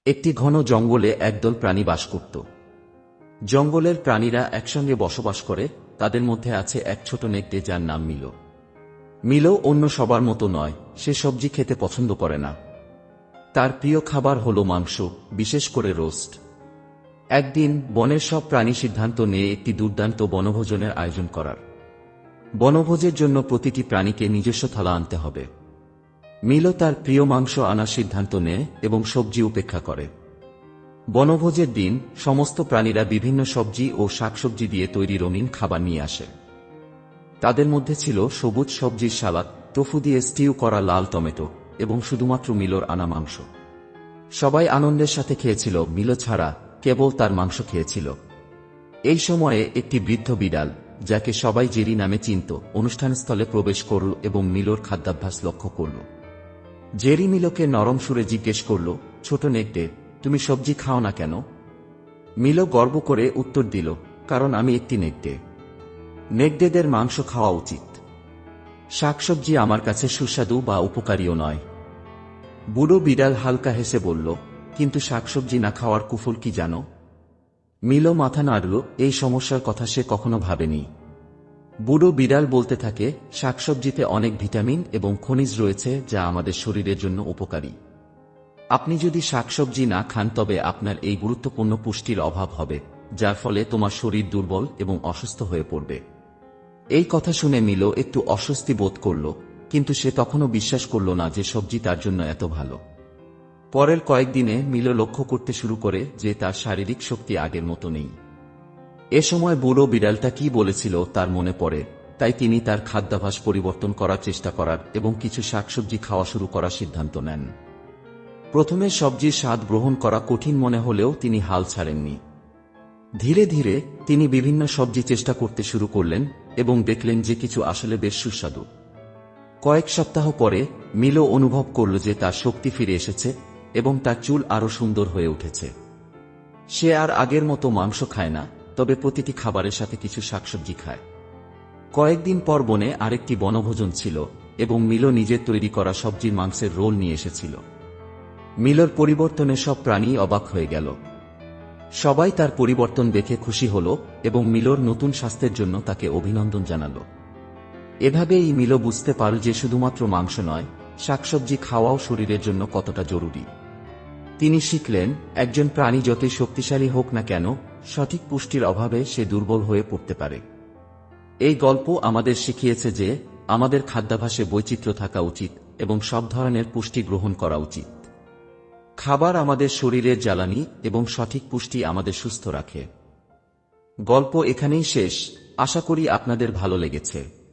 একটি ঘন জঙ্গলে একদল প্রাণী বাস করত। জঙ্গলের প্রাণীরা একসঙ্গে বসবাস করে, তাদের মধ্যে আছে এক ছোট নেকড়ে যার নাম মিলো। মিলো অন্য সবার মতো নয়, সে সবজি খেতে পছন্দ করে না। তার প্রিয় খাবার হল মাংস, বিশেষ করে রোস্ট। একদিন বনের সব প্রাণী সিদ্ধান্ত নিয়ে একটি দুর্দান্ত বনভোজনের আয়োজন করার। বনভোজের জন্য প্রতিটি প্রাণীকে নিজস্ব থালা আনতে হবে। মিলো তার প্রিয় মাংস আনার সিদ্ধান্ত নেয় এবং সবজি উপেক্ষা করে। বনভোজের দিন সমস্ত প্রাণীরা বিভিন্ন সবজি ও শাকসবজি দিয়ে তৈরি রঙিন খাবার নিয়ে আসে। তাদের মধ্যে ছিল সবুজ সবজির সালাদ, টোফু দিয়ে স্টিউ করা লাল টমেটো এবং শুধুমাত্র মিলোর আনা মাংস। সবাই আনন্দের সাথে খেয়েছিল, মিলো ছাড়া কেবল তার মাংস খেয়েছিল। এই সময়ে একটি বৃদ্ধ বিড়াল, যাকে সবাই জেরি নামে চিনত, অনুষ্ঠানস্থলে প্রবেশ করল এবং মিলোর খাদ্যাভ্যাস লক্ষ্য করল। জেরি মিলোকে নরম সুরে জিজ্ঞেস করল, ছোট নেকড়ে, তুমি সবজি খাও না কেন? মিলো গর্ব করে উত্তর দিল, কারণ আমি একটি নেকড়ে। নেকড়েদের মাংস খাওয়া উচিত। শাকসবজি আমার কাছে সুস্বাদু বা উপকারীও নয়। বুড়ো বিড়াল হালকা হেসে বলল, কিন্তু শাকসবজি না খাওয়ার কুফল কি জানো? মিলো মাথা নাড়ল, এই সমস্যার কথা সে কখনো ভাবেনি। বুড়ো বিড়াল বলতে থাকে, শাকসবজিতে অনেক ভিটামিন এবং খনিজ রয়েছে যা আমাদের শরীরের জন্য উপকারী। আপনি যদি শাকসবজি না খান তবে আপনার এই গুরুত্বপূর্ণ পুষ্টির অভাব হবে, যার ফলে তোমার শরীর দুর্বল এবং অসুস্থ হয়ে পড়বে। এই কথা শুনে মিলো একটু অস্বস্তি বোধ করল, কিন্তু সে তখনও বিশ্বাস করল না যে সবজি তার জন্য এত ভালো। পরের কয়েকদিনে মিলো লক্ষ্য করতে শুরু করে যে তার শারীরিক শক্তি আগের মতো নেই। এ সময় বুড়ো বিড়ালটা কি বলেছিল তার মনে পড়ে, তাই তিনি তার খাদ্যাভ্যাস পরিবর্তন করার চেষ্টা করার এবং কিছু শাকসবজি খাওয়া শুরু করার সিদ্ধান্ত নেন। প্রথমে সবজির স্বাদ গ্রহণ করা কঠিন মনে হলেও তিনি হাল ছাড়েননি। ধীরে ধীরে তিনি বিভিন্ন সবজি চেষ্টা করতে শুরু করলেন এবং দেখলেন যে কিছু আসলে বেশ সুস্বাদু। কয়েক সপ্তাহ পরে মিলো অনুভব করল যে তার শক্তি ফিরে এসেছে এবং তার চুল আরও সুন্দর হয়ে উঠেছে। সে আর আগের মতো মাংস খায় না, তবে প্রতিটি খাবারের সাথে কিছু শাকসবজি খায়। কয়েকদিন পর বনে আরেকটি বনভোজন ছিল এবং মিলো নিজের তৈরি করা সবজির মাংসের রোল নিয়ে এসেছিল। মিলোর পরিবর্তনে সব প্রাণী অবাক হয়ে গেল। সবাই তার পরিবর্তন দেখে খুশি হল এবং মিলোর নতুন স্বাস্থ্যের জন্য তাকে অভিনন্দন জানাল। এভাবেই মিলো বুঝতে পারল যে শুধুমাত্র মাংস নয়, শাকসবজি খাওয়াও শরীরের জন্য কতটা জরুরি। তিনি শিখলেন, একজন প্রাণী যতই শক্তিশালী হোক না কেন, সঠিক পুষ্টির অভাবে সে দুর্বল হয়ে পড়তে পারে। এই গল্প আমাদের শিখিয়েছে যে আমাদের খাদ্যাভ্যাসে বৈচিত্র্য থাকা উচিত এবং সব ধরনের পুষ্টি গ্রহণ করা উচিত। খাবার আমাদের শরীরের জ্বালানি এবং সঠিক পুষ্টি আমাদের সুস্থ রাখে। গল্প এখানেই শেষ। আশা করি আপনাদের ভালো লেগেছে।